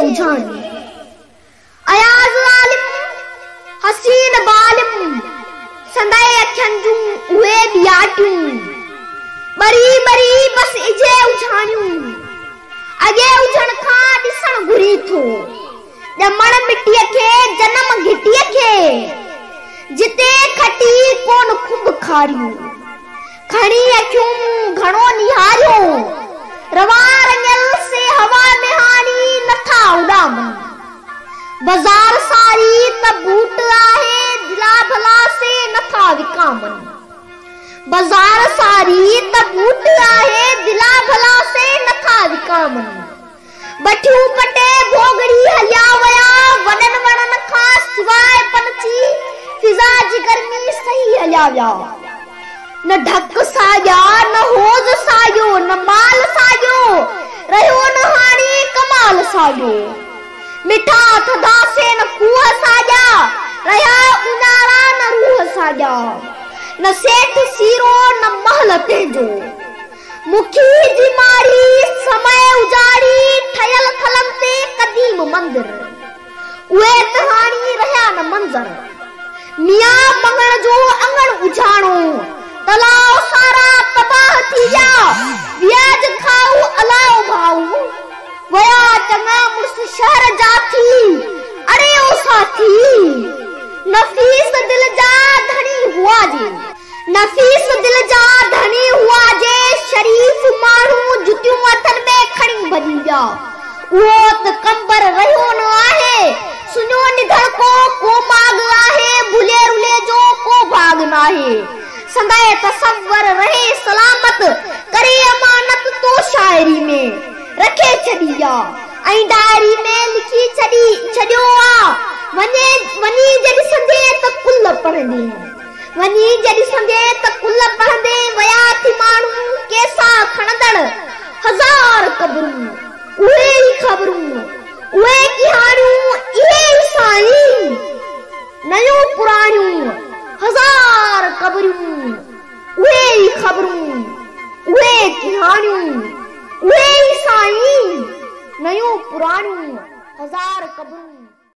उजानी अयाज आलिम हसीन बालिम संदे अखियन जूं उहे बियाटियूं बरी बरी बस इजे उजानियूं अगे उजण खां ॾिसण घुरी थो ॼमण मिट्टीअ खे जनम घिटीअ खे जिते खटी कोन खुंब खारियूं खणी अखियूं घणो निहारियो रवा रंगल से हवा में हानी नथा उड़ामन बाजार सारी त बूट आहे दिला भला से नथा विकामन बाजार सारी त बूट आहे दिला भला से नथा विकामन बठियूं पटे भोगड़ी हलिया वया वडन वणन खां सिवाय पंछी फिजा जी गर्मी सही हलिया विया न ढक साजा न होज साजो न माल साजो रहियो न हाणी कमाल साजो मिठा थदा से न कुह साजा रहा उनारा न रूह साजा न सेठ सीरो न महल तेजो मुखी जी मारी समय उजाड़ी ठयल थलम ते कदीम मंदिर उहे तहाणी रहा न मंजर मियां मंगण जो अंगण उजाणो तलाव सारा तबाह थी जा व्याज खाऊ अलाओ भाऊ वया चंगा मुर्स शहर जा थी अरे ओ साथी नफीस दिल जा धनी हुआ जे नफीस दिल जा धनी हुआ जे शरीफ माण्हू जुतियूं हथन में खणी भॼी विया उहो त कंबर रहियो न आहे सुञो निधड़ को माग आहे भुले रुले जो को भाग न आहे संदाए तसव्वर रहे सलामत करे अमानत तो शायरी में रखे छड़िया ऐं डायरी में लिखी छड़ियो आ वनी जॾहिं संदे त कुल पढ़ंदे वनी जॾहिं संदे त कुल पढ़ंदे वया थी माण्हू केसा खणंदड़ हज़ार कबरूं उहे ई ख़बरूं उहे कहाणियूं इहे ई साईं नयूं पुराणियूं हज़ार कबरूं उहे ई ख़बरूं उहे कहाणियूं उहे ई साईं नयूं पुराणियूं हज़ार कबरूं